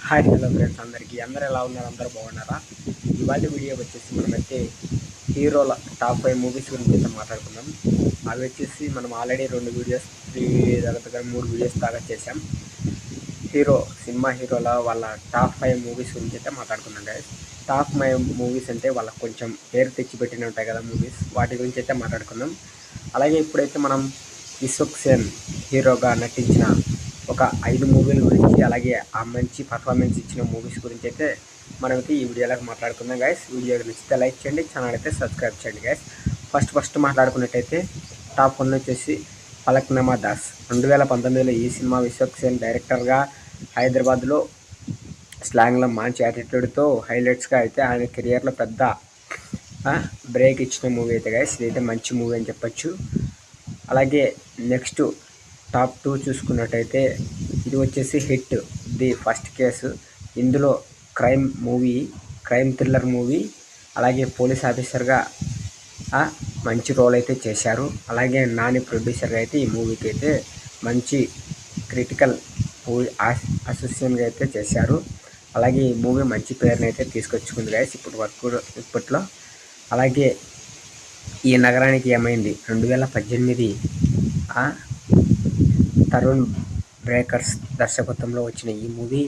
Hi hello friends అందరూ ఎలా ఉన్నారు? అందరూ బాగున్నారా? ఇవాళ వీడియో వచ్చేసి మనమైతే హీరోల టాప్ 5 మూవీస్ గురించి అయితే మాట్లాడుకుందాం. అవి వచ్చేసి మనం ఆల్రెడీ 2 వీడియోస్ 3 వీడియోస్ దాకా చేసాం. సినిమా హీరోల వాళ్ళ టాప్ 5 మూవీస్ గురించి అయితే మాట్లాడుకుందాం గైస్. టాప్ 5 మూవీస్ అంటే వాళ్ళకి కొంచెం పేరు తెచ్చిపెట్టిన ఉంటాయి కదా మూవీస్, వాటి గురించి అయితే మాట్లాడుకుందాం. అలాగే ఇప్పుడైతే మనం విశ్వక్ సేన్ హీరోగా నటించిన ఒక 5 మూవీల గురించి, అలాగే ఆ మంచి పర్ఫార్మెన్స్ ఇచ్చిన మూవీస్ గురించి అయితే మనమైతే ఈ వీడియోలోకి మాట్లాడుకుందాం గైస్. వీడియో నచ్చితే లైక్ చేయండి, ఛానల్ అయితే సబ్స్క్రైబ్ చేయండి గైస్. ఫస్ట్ మాట్లాడుకున్నట్టయితే టాప్ 1 వచ్చేసి ఫలక్నామా దాస్. 2019లో ఈ సినిమా విశ్వక్ సేన్ డైరెక్టర్గా హైదరాబాద్లో స్లాంగ్లో మంచి యాటిట్యూడ్తో హైలైట్స్గా అయితే ఆయన కెరియర్లో పెద్ద బ్రేక్ ఇచ్చిన మూవీ అయితే గైస్. ఇదైతే మంచి మూవీ అని చెప్పచ్చు. అలాగే నెక్స్ట్ టాప్ 2 చూసుకున్నట్టయితే ఇది వచ్చేసి హిట్ ది ఫస్ట్ కేసు. ఇందులో క్రైమ్ థ్రిల్లర్ మూవీ, అలాగే పోలీస్ ఆఫీసర్గా మంచి రోల్ అయితే చేశారు. అలాగే నాని ప్రొడ్యూసర్గా అయితే ఈ మూవీకి అయితే మంచి క్రిటికల్ మూవీ అసోసియేషన్గా అయితే చేశారు. అలాగే ఈ మూవీ మంచి పేరుని అయితే తీసుకొచ్చుకుంది గైస్ ఇప్పట్లో. అలాగే ఈ నగరానికి ఏమైంది 2018 తరుణ్ బ్రేకర్స్ దర్శకత్వంలో వచ్చిన ఈ మూవీ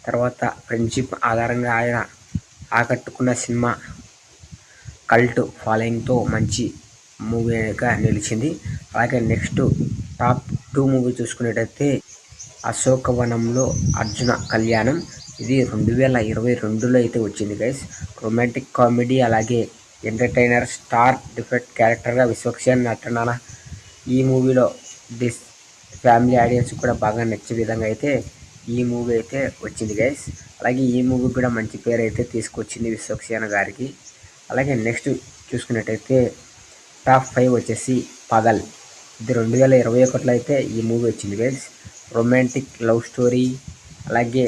తర్వాత ఫ్రెండ్షిప్ ఆధారంగా ఆయన ఆకట్టుకున్న సినిమా కల్ట్ ఫాలోయింగ్తో మంచి మూవీగా నిలిచింది. అలాగే నెక్స్ట్ టాప్ 2 మూవీ చూసుకునేటైతే అశోకవనంలో అర్జున కళ్యాణం. ఇది 2022లో అయితే వచ్చింది గైస్. రొమాంటిక్ కామెడీ అలాగే ఎంటర్టైనర్ స్టార్ డిఫెక్ట్ క్యారెక్టర్గా విశ్వక్ సేన్ నటన ఈ మూవీలో ఫ్యామిలీ ఆడియన్స్ కూడా బాగా నచ్చే విధంగా అయితే ఈ మూవీ అయితే వచ్చింది గైస్. అలాగే ఈ మూవీ కూడా మంచి పేరు అయితే తీసుకొచ్చింది విశ్వక్ సేన్ గారికి. అలాగే నెక్స్ట్ చూసుకున్నట్టయితే టాప్ 5 వచ్చేసి పగల్. ఇది 2021లో అయితే ఈ మూవీ వచ్చింది గైస్. రొమాంటిక్ లవ్ స్టోరీ, అలాగే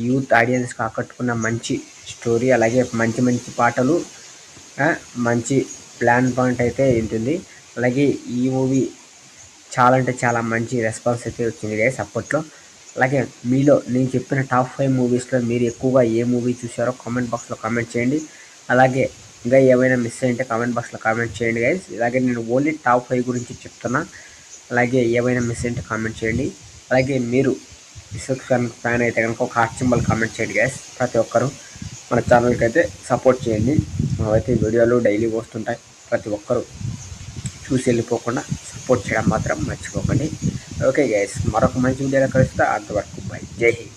యూత్ ఆడియన్స్కి ఆకట్టుకున్న మంచి స్టోరీ, అలాగే మంచి పాటలు, మంచి ప్లాన్ పాయింట్ అయితే ఉంటుంది. అలాగే ఈ మూవీ చాలా అంటే చాలా మంచి రెస్పాన్స్ అయితే వచ్చింది గైస్ అప్పట్లో. అలాగే మీలో నేను చెప్పిన టాప్ 5 మూవీస్లో మీరు ఎక్కువగా ఏ మూవీ చూసారో కామెంట్ బాక్స్లో కామెంట్ చేయండి. అలాగే ఇంకా ఏమైనా మిస్ అయింటే కామెంట్ బాక్స్లో కామెంట్ చేయండి గైస్. అలాగే నేను ఓన్లీ టాప్ 5 గురించి చెప్తున్నా. అలాగే ఏమైనా మిస్ అయింటే కామెంట్ చేయండి. అలాగే మీరు విశ్వక్ సేన్ ఫ్యాన్ అయితే కనుక ఒక హార్ట్ సింబల్ కామెంట్ చేయండి గైస్. ప్రతి ఒక్కరు మన ఛానల్కి అయితే సపోర్ట్ చేయండి. అయితే వీడియోలు డైలీ వస్తుంటాయి, ప్రతి ఒక్కరు చూసి వెళ్ళిపోకుండా సపోర్ట్ చేయడం మాత్రం మర్చిపోకండి. ఓకే గైస్, మరొక మంచి వీడియోలో కలుస్తా. అంతవరకు బై. జై హింద్.